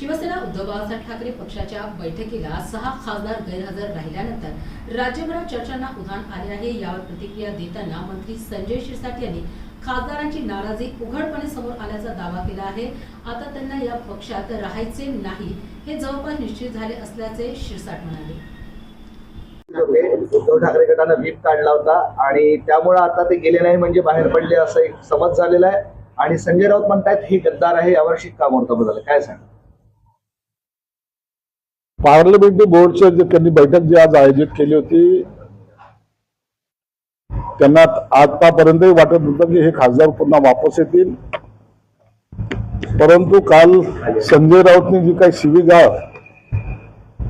शिवसेना उद्धव बाळासाहेब ठाकरे पक्षाच्या बैठकीला 6 खासदार गैरहजर राहिल्यानंतर राज्यभरात चर्चांना उधाण आले आहे। यावर प्रतिक्रिया देताना मंत्री संजय शिरसाट यांनी खासदारांची नाराजी उघडपणे समोर आल्याचा दावा केला आहे। आता त्यांना या पक्षात राहायचे नाही हे जवळपास निश्चित झाले असल्याचे शिरसाट म्हणाले। उद्धव ठाकरे गटानं व्हीप काढला होता आणि त्यामुळे आता ते गेले नाही म्हणजे बाहेर पडले असं एक समज झालेला आहे। आणि संजय राऊत म्हणतात हे गद्दार आहे, यावर शिक्का मोर्तब झाला, काय सांगा? पार्लमेंटरी बोर्डचे जे त्यांनी बैठक जी आज आयोजित केली होती त्यांना आतापर्यंतही वाटत होतं की हे खासदार पुन्हा वापस येतील, परंतु काल संजय राऊतने जी काही शिवीगाळ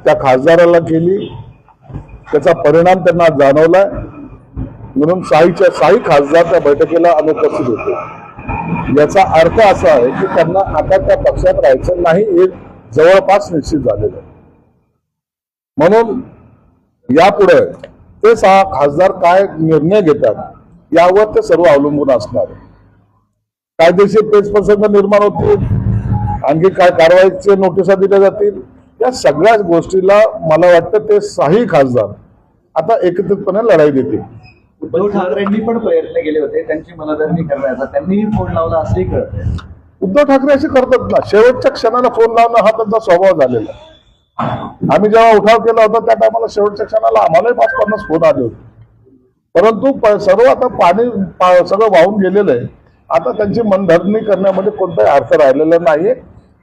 त्या खासदाराला केली त्याचा परिणाम त्यांना जाणवलाय। म्हणून काही खासदार त्या बैठकीला अनुपस्थित होते। याचा अर्थ असा आहे की त्यांना आता त्या पक्षात राहायचं नाही हे जवळपास निश्चित झालेलं आहे। म्हणून यापुढे ते 6 खासदार काय निर्णय घेतात यावर ते सर्व अवलंबून असणार आहे। कायदेशीर पेच प्रसंग निर्माण होतील, आणखी काय कारवाईचे नोटिसा दिल्या जातील, या सगळ्या गोष्टीला मला वाटतं ते 6 खासदार आता एकत्रितपणे लढाई देतील। उद्धव ठाकरेंनी पण प्रयत्न केले होते त्यांची मनधरणी करण्याचा, त्यांनीही फोन लावला असंही कळतंय। उद्धव ठाकरे असे करतात ना, शेवटच्या क्षणाला फोन लावणं हा त्यांचा स्वभाव झालेला आहे। आम्ही जेव्हा उठाव केला होता त्या टायमाला शेवटच्या क्षणाला आम्हालाही 5-50 फोन आले होते, परंतु सर्व आता पाणी सगळं वाहून गेलेलं आहे। आता त्यांची मनधरणी करण्यामध्ये कोणताही अर्थ राहिलेला नाहीये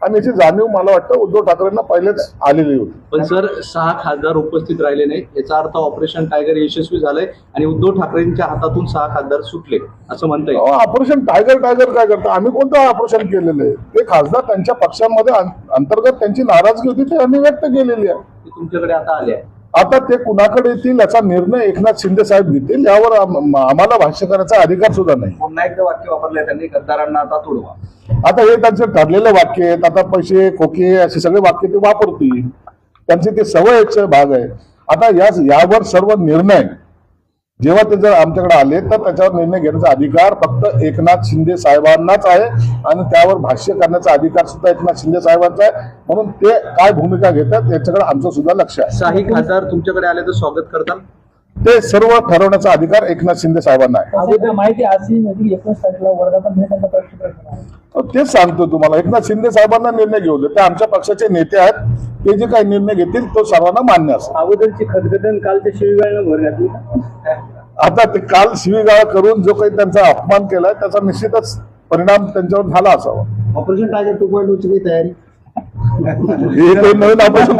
आणि याची जाणीव मला वाटतं उद्धव ठाकरेंना पहिलेच आलेली होती। पण सर 6 खासदार उपस्थित राहिले नाही याचा अर्थ ऑपरेशन टायगर यशस्वी झालंय आणि उद्धव ठाकरेंच्या हातातून 6 खासदार सुटले असं म्हणता येईल। ऑपरेशन टायगर काय करतं? आम्ही कोणतं ऑपरेशन केलेलं आहे? ते खासदार त्यांच्या पक्षामध्ये अंतर्गत त्यांची नाराजगी होती ते आम्ही व्यक्त केलेली आहे। ते तुमच्याकडे आता आले आहे। आता ते कुणाकडे येतील याचा निर्णय एकनाथ शिंदे साहेब घेतील, यावर आम्हाला भाष्य करायचा अधिकार सुद्धा नाही। पुन्हा एकदा वाक्य वापरले त्यांनी, गद्दारांना आता तोडवा। आता हे त्यांचे ठरलेले वाक्य आहेत, आता पैसे खोके असे सगळे वाक्य ते वापरतील, त्यांची ते सवयीचा भाग आहे। आता यावर सर्व निर्णय जेव्हा ते जर आमच्याकडे आले तर त्याच्यावर निर्णय घेण्याचा अधिकार फक्त एकनाथ शिंदे साहेबांनाच आहे आणि त्यावर भाष्य करण्याचा अधिकार सुद्धा एकनाथ शिंदे साहेबांचा आहे। म्हणून ते काय भूमिका घेतात याच्याकडे आमचं सुद्धा लक्ष आहे। 6 खासदार तुमच्याकडे आले तर स्वागत करताल? ते सर्व ठरवण्याचा अधिकार एकनाथ शिंदे साहेबांना आहे। माहिती आजची 19 तारखेला वर्धापन दिनाचा प्रश्न तेच सांगतो तुम्हाला, एकनाथ शिंदे साहेबांना निर्णय घेऊ दे, ते आमच्या पक्षाचे नेते आहेत, ते जे काही निर्णय घेतील तो सर्वांना मान्य असेल। अगोदरची खदगदन कालच्या शिवीगाळनं भर घातली। आता ते काल शिवीगाळ करून जो काही त्यांचा अपमान केलाय त्याचा निश्चितच परिणाम त्यांच्यावर झाला असावा। ऑपरेशन टायगर 2.0 ची काही तयारी? ये कोई नवीन ऑपरेशन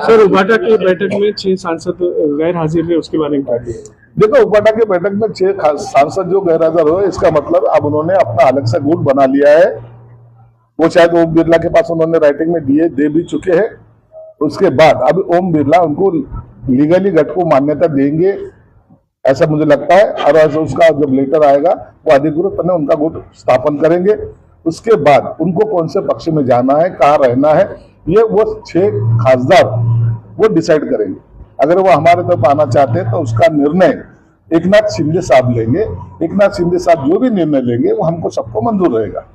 सर उपाटा की बैठक में 6 सांसद गैर हाजिर रहे, उसके बारे में क्या कहिए? देखो, उपाटा की बैठक में 6 सांसद जो गैरहाजिर हुए, इसका मतलब अब उन्होंने अपना अलग से गुट बना लिया है। वो शायद ओम बिरला के पास उन्होंने राइटिंग में दे भी चुके हैं। उसके बाद अब ओम बिरला उनको लीगली गट को मान्यता देंगे ऐसा मुझे लगता है, और उसका जब लेटर आएगा वो अधिकृतपणे उनका गुट स्थापन करेंगे। उसके बाद उनको कौन से पक्ष में जाना है, कहाँ रहना है, ये वो 6 खासदार वो डिसाइड करेंगे। अगर वो हमारे तरफ आना चाहते हैं तो उसका निर्णय एकनाथ शिंदे साहब लेंगे। एकनाथ शिंदे साहब जो भी निर्णय लेंगे वो हमको सबको मंजूर रहेगा।